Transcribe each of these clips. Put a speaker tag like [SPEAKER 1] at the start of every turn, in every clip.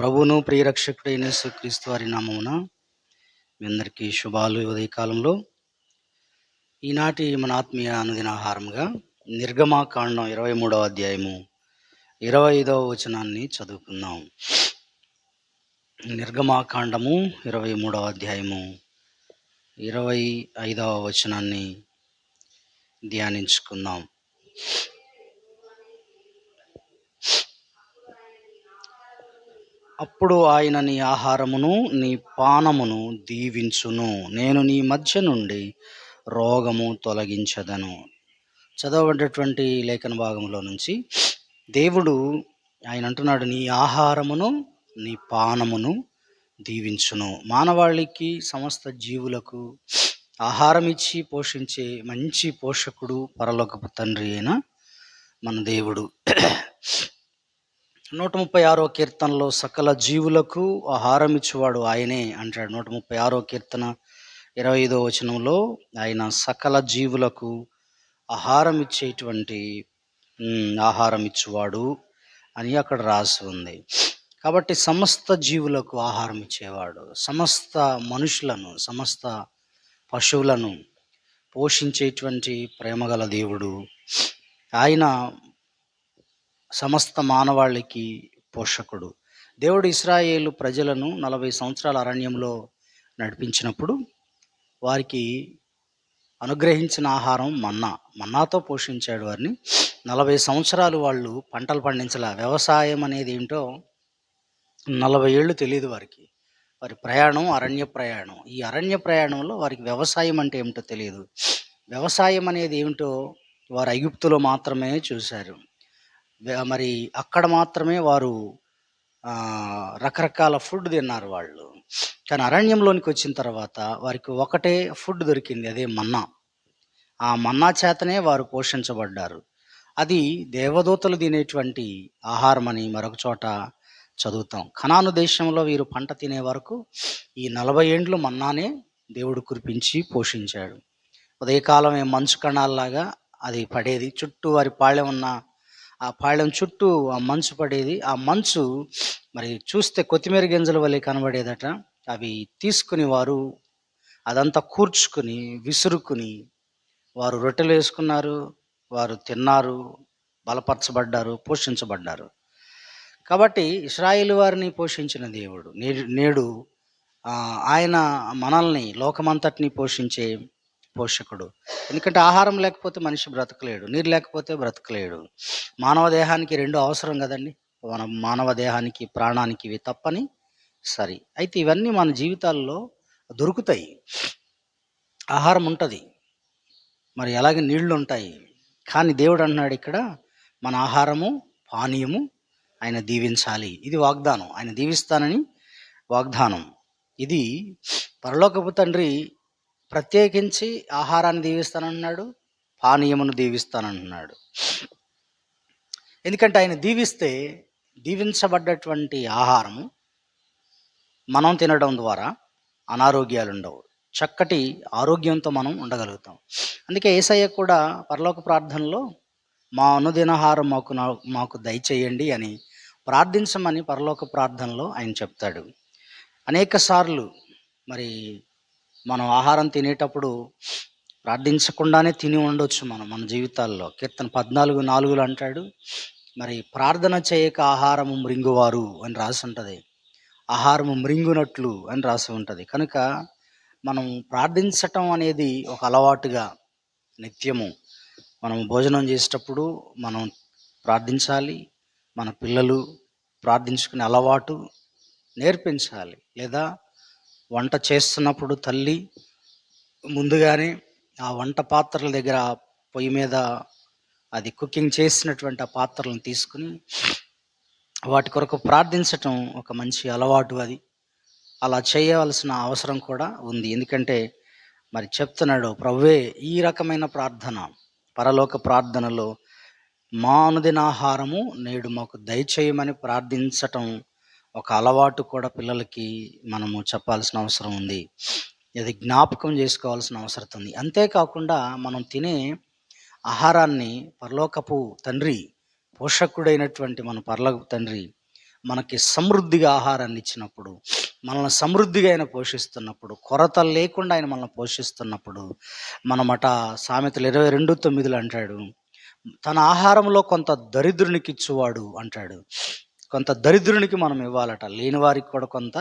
[SPEAKER 1] ప్రభువును ప్రియరక్షకుడైన యేసుక్రీస్తు వారి నామమున మీ అందరికీ శుభాలు. ఉదయకాలంలో ఈనాటి మన ఆత్మీయ అనుదిన ఆహారముగా నిర్గమాకాండం 23వ అధ్యాయము 25వ వచనాన్ని చదువుకుందాం. నిర్గమాకాండము 23వ అధ్యాయము 25వ వచనాన్ని ధ్యానించుకుందాం. అప్పుడు ఆయన నీ ఆహారమును నీ పానమును దీవించును, నేను నీ మధ్య నుండి రోగము తొలగించదను. చదవబడ్డటువంటి లేఖన భాగంలో నుంచి దేవుడు ఆయన అంటున్నాడు, నీ ఆహారమును నీ పానమును దీవించును. మానవాళికి సమస్త జీవులకు ఆహారం ఇచ్చి పోషించే మంచి పోషకుడు పరలోకపు తండ్రి అయిన మన దేవుడు. 136వ కీర్తనలో సకల జీవులకు ఆహారం ఇచ్చేవాడు ఆయనే అంటాడు. 136వ కీర్తన 25వ వచనంలో ఆయన సకల జీవులకు ఆహారం ఇచ్చేటువంటి ఆహారం ఇచ్చేవాడు అని అక్కడ రాసి ఉంది. కాబట్టి సమస్త జీవులకు ఆహారం ఇచ్చేవాడు, సమస్త మనుషులను సమస్త పశువులను పోషించేటువంటి ప్రేమగల దేవుడు ఆయన, సమస్త మానవాళికి పోషకుడు. దేవుడు ఇశ్రాయేలు ప్రజలను 40 సంవత్సరాల అరణ్యంలో నడిపించినప్పుడు వారికి అనుగ్రహించిన ఆహారం మన్నాతో పోషించాడు వారిని. 40 సంవత్సరాలు వాళ్ళు పంటలు పండించలే. వ్యవసాయం అనేది ఏంటో 40 ఏళ్ళు తెలియదు వారికి. వారి ప్రయాణం అరణ్య ప్రయాణం. ఈ అరణ్య ప్రయాణంలో వారికి వ్యవసాయం అంటే ఏమిటో తెలియదు. వ్యవసాయం అనేది ఏమిటో వారు ఐగుప్తులో మాత్రమే చూశారు. మరి అక్కడ మాత్రమే వారు రకరకాల ఫుడ్ తిన్నారు వాళ్ళు. కానీ అరణ్యంలోనికి వచ్చిన తర్వాత వారికి ఒకటే ఫుడ్ దొరికింది, అదే మన్నా. ఆ మన్నా చేతనే వారు పోషించబడ్డారు. అది దేవదూతలు తినేటువంటి ఆహారం అని మరొక చోట చదువుతాం. కనాను దేశంలో వీరు పంట తినే వరకు ఈ 40 ఏండ్లు మన్నానే దేవుడు కురిపించి పోషించాడు. ఉదయకాలం మంచు కణాల్లాగా అది పడేది. చుట్టూ వారి పాళెం ఉన్న ఆ పాళెం చుట్టూ ఆ మంచు పడేది. ఆ మంచు మరి చూస్తే కొత్తిమీర గింజల వలె కనబడేదట. అవి తీసుకుని వారు అదంతా కూర్చుకుని విసురుకుని వారు రొట్టెలు వేసుకున్నారు, వారు తిన్నారు, బలపరచబడ్డారు, పోషించబడ్డారు. కాబట్టి ఇశ్రాయేలు వారిని పోషించిన దేవుడు నేడు ఆయన మనల్ని లోకమంతటిని పోషించే పోషకుడు. ఎందుకంటే ఆహారం లేకపోతే మనిషి బ్రతకలేడు, నీరు లేకపోతే బ్రతకలేడు. మానవ దేహానికి 2 అవసరం కదండి. మానవ దేహానికి ప్రాణానికి ఇవి తప్పని సరి. అయితే ఇవన్నీ మన జీవితాల్లో దొరుకుతాయి. ఆహారం ఉంటుంది, మరి అలాగే నీళ్లు ఉంటాయి. కానీ దేవుడు అన్నాడు ఇక్కడ మన ఆహారము పానీయము ఆయన దీవించాలి. ఇది వాగ్దానం, ఆయన దీవిస్తానని వాగ్దానం. ఇది పరలోకపు తండ్రి ప్రత్యేకించి ఆహారాన్ని దీవిస్తానన్నాడు, పానీయమును దీవిస్తానంటున్నాడు. ఎందుకంటే ఆయన దీవిస్తే దీవించబడ్డటువంటి ఆహారము మనం తినడం ద్వారా అనారోగ్యాలు ఉండవు, చక్కటి ఆరోగ్యంతో మనం ఉండగలుగుతాం. అందుకే యేసయ్య కూడా పరలోక ప్రార్థనలో మా అనుదినాహారం మాకు దయచేయండి అని ప్రార్థించమని పరలోక ప్రార్థనలో ఆయన చెప్తాడు. అనేక సార్లు మరి మనం ఆహారం తినేటప్పుడు ప్రార్థించకుండానే తిని ఉండొచ్చు మన జీవితాల్లో. కీర్తన 14:4 అంటాడు, మరి ప్రార్థన చేయక ఆహారము మృంగువారు అని రాసి ఉంటుంది, ఆహారము మృంగునట్లు అని రాసి ఉంటుంది. కనుక మనం ప్రార్థించటం అనేది ఒక అలవాటుగా నిత్యము మనం భోజనం చేసేటప్పుడు మనం ప్రార్థించాలి. మన పిల్లలు ప్రార్థించుకునే అలవాటు నేర్పించాలి. లేదా వంట చేస్తున్నప్పుడు తల్లి ముందుగానే ఆ వంట పాత్రల దగ్గర పొయ్యి మీద అది కుకింగ్ చేసినటువంటి ఆ పాత్రలను తీసుకుని వాటి కొరకు ప్రార్థించటం ఒక మంచి అలవాటు. అది అలా చేయవలసిన అవసరం కూడా ఉంది. ఎందుకంటే మరి చెప్తున్నాడు ప్రభువే, ఈ రకమైన ప్రార్థన పరలోక ప్రార్థనలో మా అనుదినాహారము నేడు మాకు దయచేయమని ప్రార్థించటం ఒక అలవాటు కూడా పిల్లలకి మనము చెప్పాల్సిన అవసరం ఉంది. ఇది జ్ఞాపకం చేసుకోవాల్సిన అవసరం ఉంది. అంతేకాకుండా మనం తినే ఆహారాన్ని పరలోకపు తండ్రి, పోషకుడైనటువంటి మన పరలోకపు తండ్రి మనకి సమృద్ధిగా ఆహారాన్ని ఇచ్చినప్పుడు, మనల్ని సమృద్ధిగా ఆయన పోషిస్తున్నప్పుడు, కొరత లేకుండా ఆయన మనల్ని పోషిస్తున్నప్పుడు, మనమట సామెతలు 22:9 అంటాడు, తన ఆహారంలో కొంత దరిద్రునికిచ్చువాడు అంటాడు. కొంత దరిద్రునికి మనం ఇవ్వాలట. లేని వారికి కూడా కొంత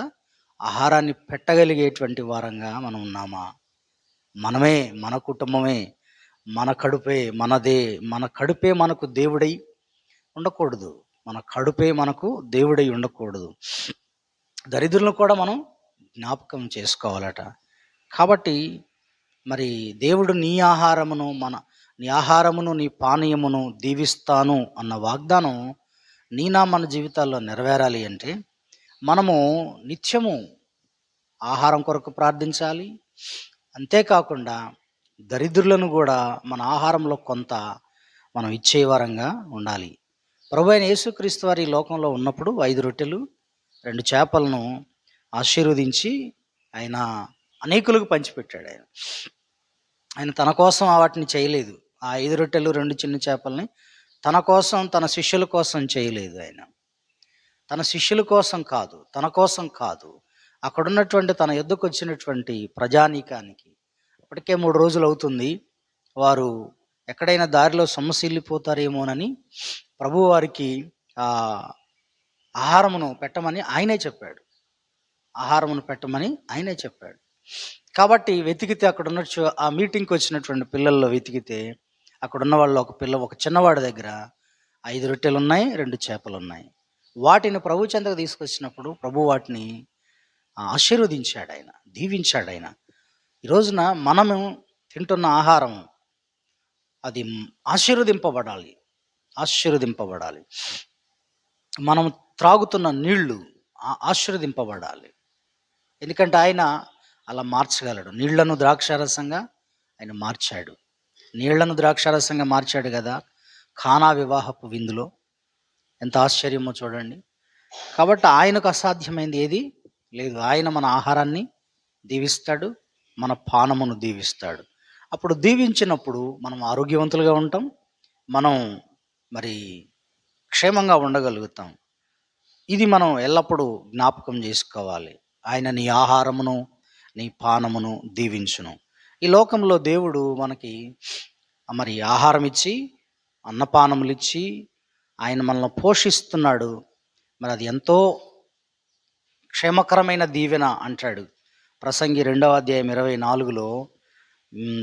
[SPEAKER 1] ఆహారాన్ని పెట్టగలిగేటువంటి వారంగా మనం ఉన్నామా? మనమే, మన కుటుంబమే, మన కడుపే మనదే, మన కడుపే మనకు దేవుడై ఉండకూడదు. మన కడుపే మనకు దేవుడై ఉండకూడదు. దరిద్రులను కూడా మనం జ్ఞాపకం చేసుకోవాలట. కాబట్టి మరి దేవుడు నీ ఆహారమును నీ పానీయమును దీవిస్తాను అన్న వాగ్దానం మన జీవితాల్లో నెరవేరాలి అంటే మనము నిత్యము ఆహారం కొరకు ప్రార్థించాలి. అంతేకాకుండా దరిద్రులను కూడా మన ఆహారంలో కొంత మనం ఇచ్చే వారంగా ఉండాలి. ప్రభువైన యేసుక్రీస్తు వారు ఈ లోకంలో ఉన్నప్పుడు 5 రొట్టెలు 2 చేపలను ఆశీర్వదించి ఆయన అనేకులకు పంచిపెట్టాడు. ఆయన తన కోసం వాటిని చేయలేదు. ఆ 5 రొట్టెలు 2 చిన్న చేపల్ని తన కోసం, తన శిష్యుల కోసం చేయలేదు. ఆయన తన శిష్యుల కోసం కాదు, తన కోసం కాదు, అక్కడున్నటువంటి తన యొద్దకు వచ్చినటువంటి ప్రజానీకానికి, అప్పటికే 3 రోజులు అవుతుంది, వారు ఎక్కడైనా దారిలో సొమ్మసిల్లిపోతారేమోనని ప్రభువు వారికి ఆహారమును పెట్టమని ఆయనే చెప్పాడు. ఆహారమును పెట్టమని ఆయనే చెప్పాడు. కాబట్టి వెతికితే అక్కడున్న ఆ మీటింగ్కి వచ్చినటువంటి పిల్లల్లో వెతికితే అక్కడున్న వాళ్ళు ఒక చిన్నవాడి దగ్గర 5 రొట్టెలు ఉన్నాయి, 2 చేపలు ఉన్నాయి. వాటిని ప్రభు చెంతకు తీసుకొచ్చినప్పుడు ప్రభు వాటిని ఆశీర్వదించాడు, ఆయన దీవించాడు. ఆయన ఈ రోజున మనము తింటున్న ఆహారం అది ఆశీర్వదింపబడాలి. మనం త్రాగుతున్న నీళ్లు ఆశీర్వదింపబడాలి. ఎందుకంటే ఆయన అలా మార్చగలడు. నీళ్లను ద్రాక్షారసంగా ఆయన మార్చాడు. నీళ్లను ద్రాక్షారసంగా మార్చాడు కదా కానా వివాహపు విందులో. ఎంత ఆశ్చర్యమో చూడండి. కాబట్టి ఆయనకు అసాధ్యమైంది ఏది లేదు. ఆయన మన ఆహారాన్ని దీవిస్తాడు, మన పానమును దీవిస్తాడు. అప్పుడు దీవించినప్పుడు మనం ఆరోగ్యవంతులుగా ఉంటాం, మనం మరి క్షేమంగా ఉండగలుగుతాం. ఇది మనం ఎల్లప్పుడూ జ్ఞాపకం చేసుకోవాలి. ఆయన నీ ఆహారమును నీ పానమును దీవించును. ఈ లోకంలో దేవుడు మనకి మరి ఆహారం ఇచ్చి, అన్నపానములు ఇచ్చి ఆయన మనల్ని పోషిస్తున్నాడు. మరి అది ఎంతో క్షేమకరమైన దీవెన అంటాడు. ప్రసంగి 2వ అధ్యాయం 24లో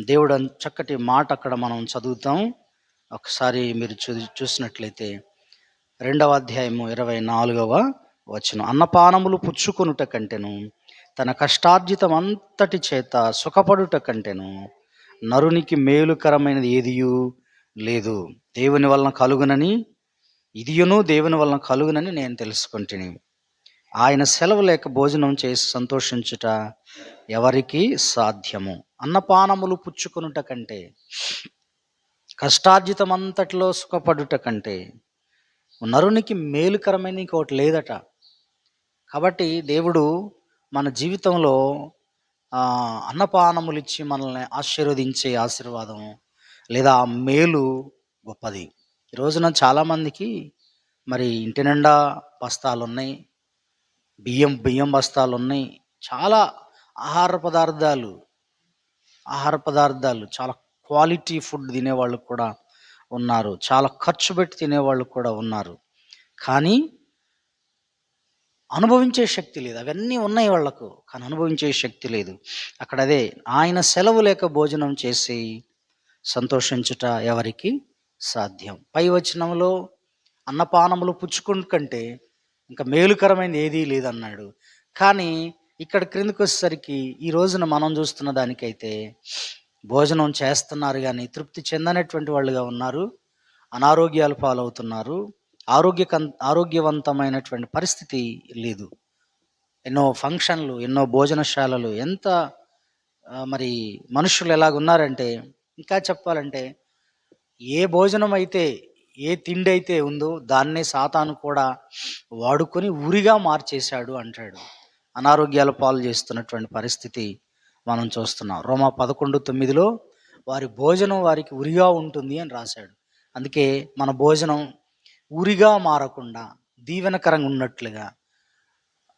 [SPEAKER 1] దేవుడు చక్కటి మాట అక్కడ మనం చదువుతాం. ఒకసారి మీరు చూసినట్లయితే 2వ అధ్యాయము 24వ వచనం, అన్నపానములు పుచ్చుకొనుట కంటెను తన కష్టార్జితం అంతటి చేత సుఖపడుట కంటెను నరునికి మేలుకరమైనది ఏదియూ లేదు. దేవుని వలన కలుగునని దేవుని వలన కలుగునని నేను తెలుసుకుంటుని. ఆయన సెలవు లేక భోజనం చేసి సంతోషించుట ఎవరికి సాధ్యము? అన్నపానములు పుచ్చుకొనుట కంటే, కష్టార్జితం అంతటిలో సుఖపడుట కంటే నరునికి మేలుకరమైన ఇంకోటి లేదట. కాబట్టి దేవుడు మన జీవితంలో అన్నపానములు ఇచ్చి మనల్ని ఆశీర్వదించే ఆశీర్వాదం లేదా మేలు గొప్పది. ఈ రోజున చాలామందికి మరి ఇంటి నిండా బస్తాలు ఉన్నాయి, బియ్యం బస్తాలు ఉన్నాయి, చాలా ఆహార పదార్థాలు చాలా క్వాలిటీ ఫుడ్ తినేవాళ్ళు కూడా ఉన్నారు, చాలా ఖర్చు పెట్టి తినేవాళ్ళు కూడా ఉన్నారు. కానీ అనుభవించే శక్తి లేదు. అవన్నీ ఉన్నాయి వాళ్లకు, కానీ అనుభవించే శక్తి లేదు. అక్కడ అదే, ఆయన సెలవు లేక భోజనం చేసి సంతోషించుట ఎవరికి సాధ్యం? పై వచనంలో అన్నపానములు పుచ్చుకుంటు కంటే ఇంకా మేలుకరమైనది ఏదీ లేదన్నాడు. కానీ ఇక్కడ క్రిందికి వచ్చేసరికి ఈ రోజున మనం చూస్తున్న దానికైతే భోజనం చేస్తున్నారు కానీ తృప్తి చెందనటువంటి వాళ్ళుగా ఉన్నారు, అనారోగ్యాలు పాలవుతున్నారు, ఆరోగ్యవంతమైనటువంటి పరిస్థితి లేదు. ఎన్నో ఫంక్షన్లు, ఎన్నో భోజనశాలలు, ఎంత మరి మనుషులు ఎలాగున్నారంటే, ఇంకా చెప్పాలంటే ఏ భోజనం అయితే, ఏ తిండి అయితే ఉందో దాన్నే సాతాను కూడా వాడుకొని ఉరిగా మార్చేశాడు అంటాడు. అనారోగ్యాల పాలు చేస్తున్నటువంటి పరిస్థితి మనం చూస్తున్నాం. రోమా 11:9లో వారి భోజనం వారికి ఉరిగా ఉంటుంది అని రాశాడు. అందుకే మన భోజనం ఉరిగా మారకుండా దీవెనకరంగా ఉన్నట్లుగా,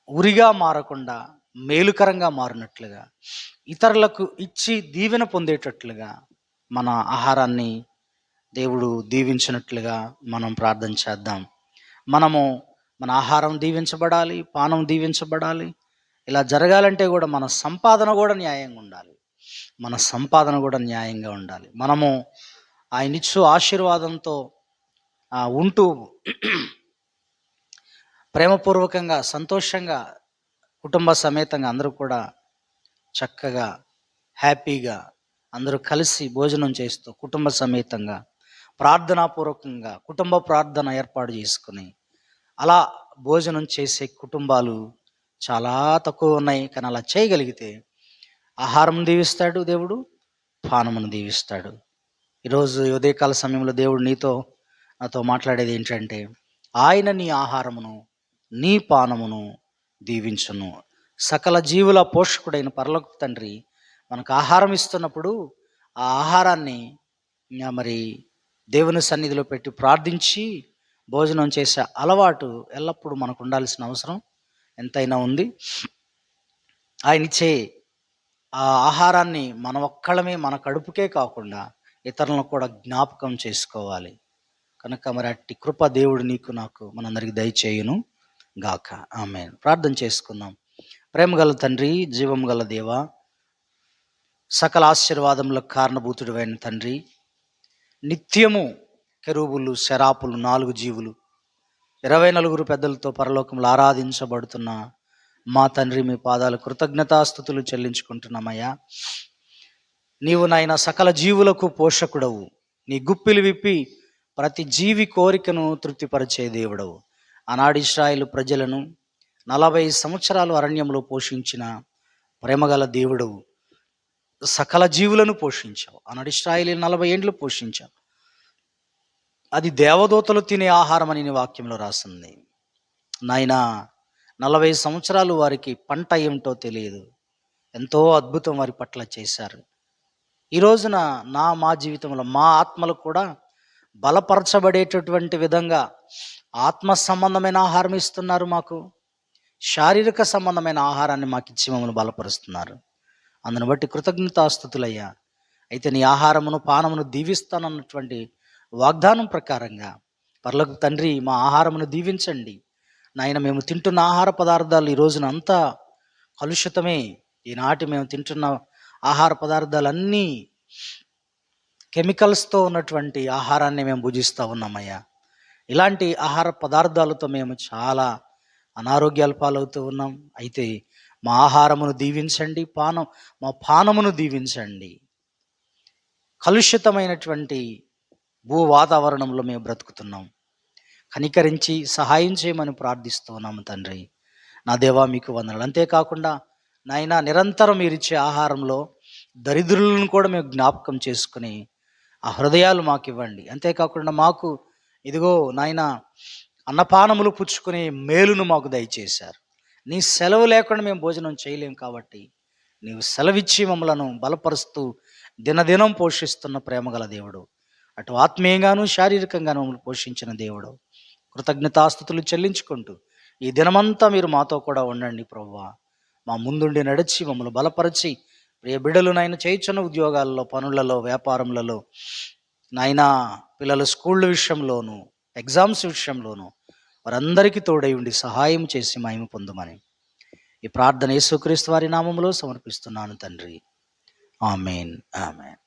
[SPEAKER 1] ఉరిగా మారకుండా మేలుకరంగా మారినట్లుగా, ఇతరులకు ఇచ్చి దీవెన పొందేటట్లుగా మన ఆహారాన్ని దేవుడు దీవించినట్లుగా మనం ప్రార్థన చేద్దాం. మనము మన ఆహారం దీవించబడాలి, పానం దీవించబడాలి. ఇలా జరగాలంటే కూడా మన సంపాదన కూడా న్యాయంగా ఉండాలి. మన సంపాదన కూడా న్యాయంగా ఉండాలి. మనము ఆయనిచ్చు ఆశీర్వాదంతో ఉంటూ ప్రేమపూర్వకంగా, సంతోషంగా, కుటుంబ సమేతంగా అందరూ కూడా చక్కగా, హ్యాపీగా అందరూ కలిసి భోజనం చేస్తూ కుటుంబ సమేతంగా ప్రార్థనాపూర్వకంగా కుటుంబ ప్రార్థన ఏర్పాటు చేసుకుని అలా భోజనం చేసే కుటుంబాలు చాలా తక్కువ ఉన్నాయి. కానీ అలా చేయగలిగితే ఆహారం దీవిస్తాడు దేవుడు, పానమును దీవిస్తాడు. ఈరోజు ఉదయకాల సమయంలో దేవుడు నాతో మాట్లాడేది ఏంటంటే, ఆయన నీ ఆహారమును నీ పానమును దీవించును. సకల జీవుల పోషకుడైన పరలోక తండ్రి మనకు ఆహారం ఇస్తున్నప్పుడు ఆ ఆహారాన్ని మరి దేవుని సన్నిధిలో పెట్టి ప్రార్థించి భోజనం చేసే అలవాటు ఎల్లప్పుడూ మనకు ఉండాల్సిన అవసరం ఎంతైనా ఉంది. ఆయన ఇచ్చే ఆ ఆహారాన్ని మన ఒక్కళ్ళమే మన కడుపుకే కాకుండా ఇతరులను కూడా జ్ఞాపకం చేసుకోవాలి. కనుక మరి అట్టి కృప దేవుడు నీకు నాకు మనందరికి దయచేయును గాక. ఆమేన్. ప్రార్థన చేసుకుందాం. ప్రేమగల తండ్రి, జీవం గల దేవ, సకల ఆశీర్వాదములకు కారణభూతుడైన తండ్రి, నిత్యము కెరూబులు, శరాపులు, 4 జీవులు, 24 పెద్దలతో పరలోకంలో ఆరాధించబడుతున్న మా తండ్రి, మీ పాదాలు కృతజ్ఞతాస్తుతులు చెల్లించుకుంటున్నామయ్యా. నీవు నాయన సకల జీవులకు పోషకుడవు. నీ గుప్పిలు విప్పి ప్రతి జీవి కోరికను తృప్తిపరిచే దేవుడవు. ఆనాడు ఇశ్రాయేలు ప్రజలను 40 సంవత్సరాలు అరణ్యంలో పోషించిన ప్రేమగల దేవుడవు. సకల జీవులను పోషించావు. ఆనాడు ఇశ్రాయేలు 40 ఏండ్లు పోషించావు. అది దేవదూతలు తినే ఆహారం అని నీ వాక్యంలో రాసింది. నాయన 40 సంవత్సరాలు వారికి పంట ఏమిటో తెలియదు. ఎంతో అద్భుతం వారి పట్ల చేశారు. ఈ రోజున మా జీవితంలో మా ఆత్మలు కూడా బలపరచబడేటటువంటి విధంగా ఆత్మ సంబంధమైన ఆహారం ఇస్తున్నారు. మాకు శారీరక సంబంధమైన ఆహారాన్ని మాకు ఇచ్చి మమ్మల్ని బలపరుస్తున్నారు. అందును బట్టి కృతజ్ఞతాస్తుతులయ్యా. అయితే నీ ఆహారమును పానమును దీవిస్తానన్నటువంటి వాగ్దానం ప్రకారంగా పరలోక తండ్రి మా ఆహారమును దీవించండి. నాయన మేము తింటున్న ఆహార పదార్థాలు ఈ రోజున అంతా కలుషితమే. ఈనాటి మేము తింటున్న ఆహార పదార్థాలన్నీ కెమికల్స్తో ఉన్నటువంటి ఆహారాన్ని మేము భుజిస్తూ ఉన్నామయ్యా. ఇలాంటి ఆహార పదార్థాలతో మేము చాలా అనారోగ్యాలు పాలవుతూ ఉన్నాం. అయితే మా ఆహారమును దీవించండి, మా పానమును దీవించండి. కలుషితమైనటువంటి భూ వాతావరణంలో మేము బ్రతుకుతున్నాం. కనికరించి సహాయం చేయమని ప్రార్థిస్తూ ఉన్నాము తండ్రి. నా దేవా మీకు వందనాలు. అంతేకాకుండా నాయన నిరంతరం మీరు ఇచ్చే ఆహారంలో దరిద్రులను కూడా మేము జ్ఞాపకం చేసుకుని ఆ హృదయాలు మాకు ఇవ్వండి. అంతేకాకుండా మాకు ఇదిగో నాయన అన్నపానములు పుచ్చుకునే మేలును మాకు దయచేశారు. నీ సెలవు లేకుండా మేము భోజనం చేయలేం కాబట్టి నీవు సెలవిచ్చి మమ్మలను బలపరుస్తూ దినదినం పోషిస్తున్న ప్రేమగల దేవుడు. అటు ఆత్మీయంగాను శారీరకంగాను మమ్మల్ని పోషించిన దేవుడు. కృతజ్ఞతాస్తుతులు చెల్లించుకుంటూ ఈ దినమంతా మీరు మాతో కూడా ఉండండి ప్రభువా. మా ముందుండి నడిచి మమ్మల్ని బలపరిచి ప్రియ బిడ్డలు నాయన చేయుచున్న ఉద్యోగాల్లో, పనులలో, వ్యాపారములలో, నాయనా పిల్లల స్కూళ్ళ విషయంలోను, ఎగ్జామ్స్ విషయంలోను వారందరికీ తోడై ఉండి సహాయం చేసి మహిమ పొందమని ఈ ప్రార్థన యేసుక్రీస్తు వారి నామములో సమర్పిస్తున్నాను తండ్రి. ఆమేన్, ఆమేన్.